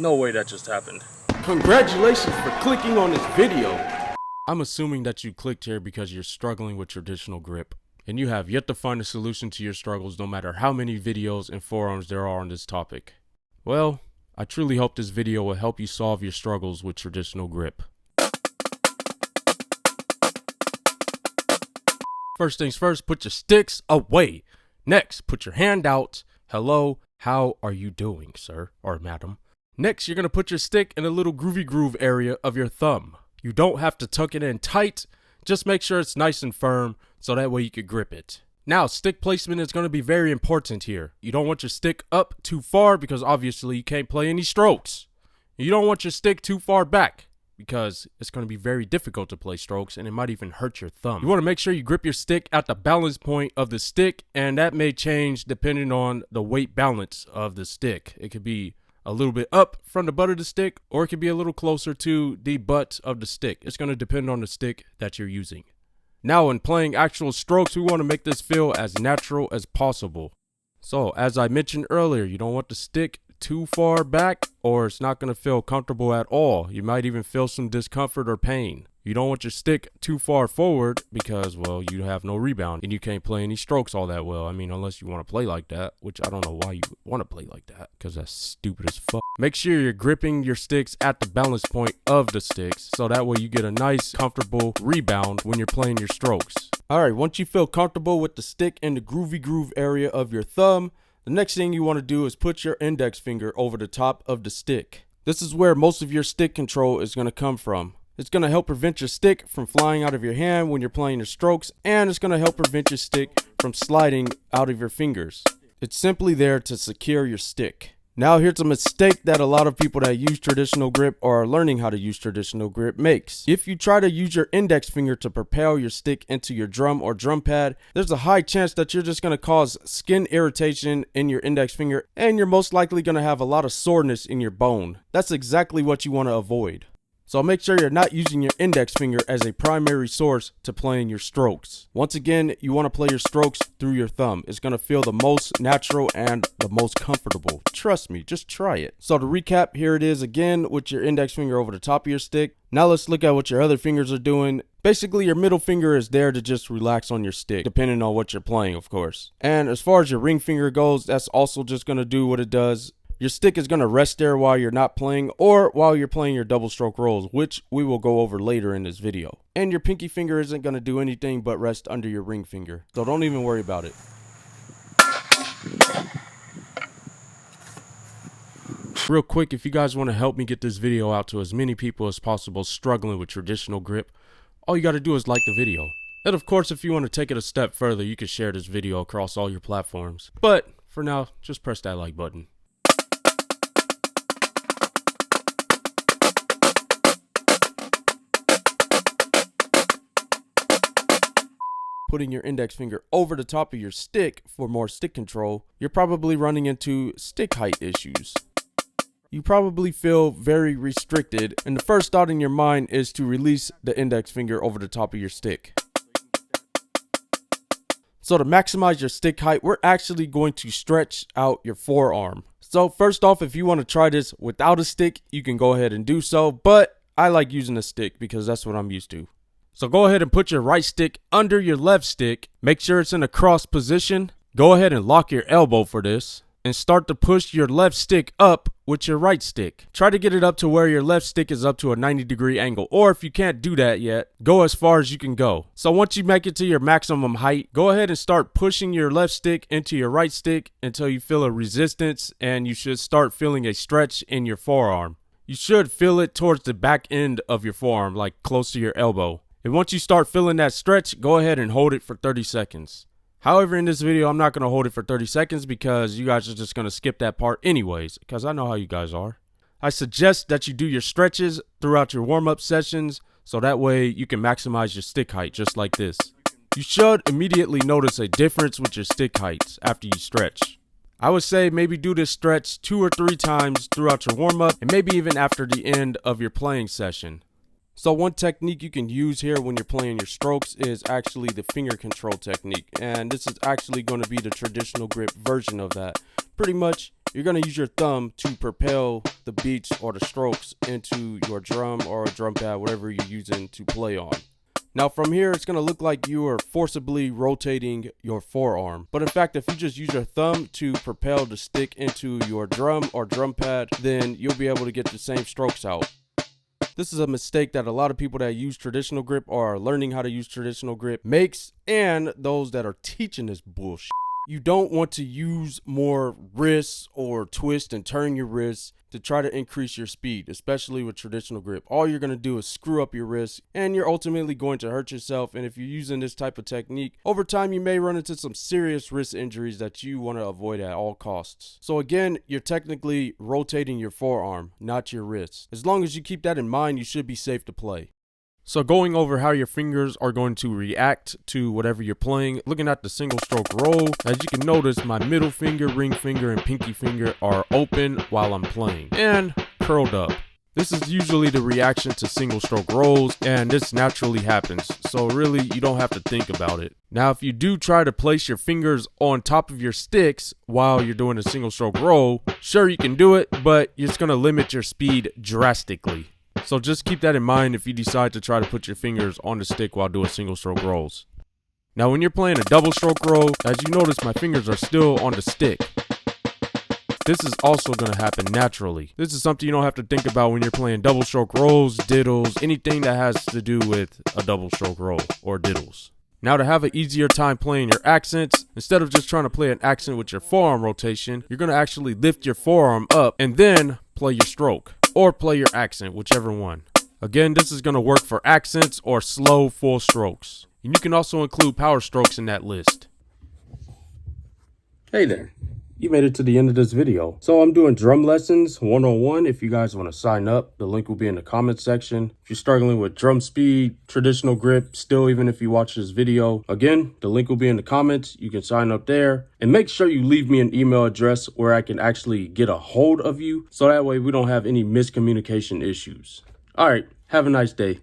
No way that just happened. Congratulations for clicking on this video. I'm assuming that you clicked here because you're struggling with traditional grip, and you have yet to find a solution to your struggles no matter how many videos and forums there are on this topic. Well, I truly hope this video will help you solve your struggles with traditional grip. First things first, put your sticks away. Next, put your hand out. Hello, how are you doing, sir or madam? Next, you're going to put your stick in a little groovy groove area of your thumb. You don't have to tuck it in tight, just make sure it's nice and firm so that way you can grip it. Now, stick placement is going to be very important here. You don't want your stick up too far because obviously you can't play any strokes. You don't want your stick too far back because it's going to be very difficult to play strokes and it might even hurt your thumb. You want to make sure you grip your stick at the balance point of the stick, and that may change depending on the weight balance of the stick. It could be a little bit up from the butt of the stick, or it could be a little closer to the butt of the stick. It's going to depend on the stick that you're using. Now, in playing actual strokes, we want to make this feel as natural as possible. So, as I mentioned earlier, you don't want the stick too far back or it's not going to feel comfortable at all. You might even feel some discomfort or pain. You don't want your stick too far forward because, well, you have no rebound and you can't play any strokes all that well. I mean, unless you want to play like that, which I don't know why you want to play like that because that's stupid as fuck. Make sure you're gripping your sticks at the balance point of the sticks so that way you get a nice, comfortable rebound when you're playing your strokes. Alright, once you feel comfortable with the stick in the groovy groove area of your thumb, the next thing you want to do is put your index finger over the top of the stick. This is where most of your stick control is going to come from. It's going to help prevent your stick from flying out of your hand when you're playing your strokes, and it's going to help prevent your stick from sliding out of your fingers. It's simply there to secure your stick. Now here's a mistake that a lot of people that use traditional grip or are learning how to use traditional grip makes. If you try to use your index finger to propel your stick into your drum or drum pad, there's a high chance that you're just going to cause skin irritation in your index finger, and you're most likely going to have a lot of soreness in your bone. That's exactly what you want to avoid. So make sure you're not using your index finger as a primary source to playing your strokes. Once again, you want to play your strokes through your thumb. It's going to feel the most natural and the most comfortable. Trust me, just try it. So to recap, here it is again with your index finger over the top of your stick. Now let's look at what your other fingers are doing. Basically, your middle finger is there to just relax on your stick, depending on what you're playing, of course. And as far as your ring finger goes, that's also just going to do what it does. Your stick is going to rest there while you're not playing or while you're playing your double stroke rolls, which we will go over later in this video. And your pinky finger isn't going to do anything but rest under your ring finger, so don't even worry about it. Real quick, if you guys want to help me get this video out to as many people as possible struggling with traditional grip, all you got to do is like the video. And of course, if you want to take it a step further, you can share this video across all your platforms. But for now, just press that like button. Putting your index finger over the top of your stick for more stick control, you're probably running into stick height issues. You probably feel very restricted, and the first thought in your mind is to release the index finger over the top of your stick. So to maximize your stick height, we're actually going to stretch out your forearm. So first off, if you want to try this without a stick, you can go ahead and do so, but I like using a stick because that's what I'm used to. So go ahead and put your right stick under your left stick. Make sure it's in a cross position. Go ahead and lock your elbow for this and start to push your left stick up with your right stick. Try to get it up to where your left stick is up to a 90-degree angle, or if you can't do that yet, go as far as you can go. So once you make it to your maximum height, go ahead and start pushing your left stick into your right stick until you feel a resistance, and you should start feeling a stretch in your forearm. You should feel it towards the back end of your forearm, like close to your elbow. And once you start feeling that stretch, go ahead and hold it for 30 seconds. However, in this video, I'm not going to hold it for 30 seconds because you guys are just going to skip that part anyways, because I know how you guys are. I suggest that you do your stretches throughout your warm-up sessions so that way you can maximize your stick height just like this. You should immediately notice a difference with your stick heights after you stretch. I would say maybe do this stretch 2 or 3 times throughout your warm-up and maybe even after the end of your playing session. So one technique you can use here when you're playing your strokes is actually the finger control technique, and this is actually going to be the traditional grip version of that. Pretty much you're going to use your thumb to propel the beats or the strokes into your drum or a drum pad, whatever you're using to play on. Now from here, it's going to look like you are forcibly rotating your forearm. But in fact, if you just use your thumb to propel the stick into your drum or drum pad, then you'll be able to get the same strokes out. This is a mistake that a lot of people that use traditional grip or are learning how to use traditional grip makes, and those that are teaching this bullshit. You don't want to use more wrists or twist and turn your wrists to try to increase your speed, especially with traditional grip. All you're going to do is screw up your wrists, and you're ultimately going to hurt yourself. And if you're using this type of technique, over time you may run into some serious wrist injuries that you want to avoid at all costs. So again, you're technically rotating your forearm, not your wrist. As long as you keep that in mind, you should be safe to play. So going over how your fingers are going to react to whatever you're playing, looking at the single stroke roll, as you can notice, my middle finger, ring finger, and pinky finger are open while I'm playing and curled up. This is usually the reaction to single stroke rolls, and this naturally happens, so really you don't have to think about it. Now if you do try to place your fingers on top of your sticks while you're doing a single stroke roll, sure you can do it, but it's going to limit your speed drastically. So just keep that in mind if you decide to try to put your fingers on the stick while doing single stroke rolls. Now when you're playing a double stroke roll, as you notice, my fingers are still on the stick. This is also going to happen naturally. This is something you don't have to think about when you're playing double stroke rolls, diddles, anything that has to do with a double stroke roll or diddles. Now to have an easier time playing your accents, instead of just trying to play an accent with your forearm rotation, you're going to actually lift your forearm up and then play your stroke. Or play your accent, whichever one. Again, this is going to work for accents or slow full strokes. And you can also include power strokes in that list. Hey there, you made it to the end of this video. So I'm doing drum lessons 101 if you guys want to sign up. The link will be in the comments section. If you're struggling with drum speed, traditional grip, still even if you watch this video, again, the link will be in the comments. You can sign up there. And make sure you leave me an email address where I can actually get a hold of you, so that way we don't have any miscommunication issues. All right, have a nice day.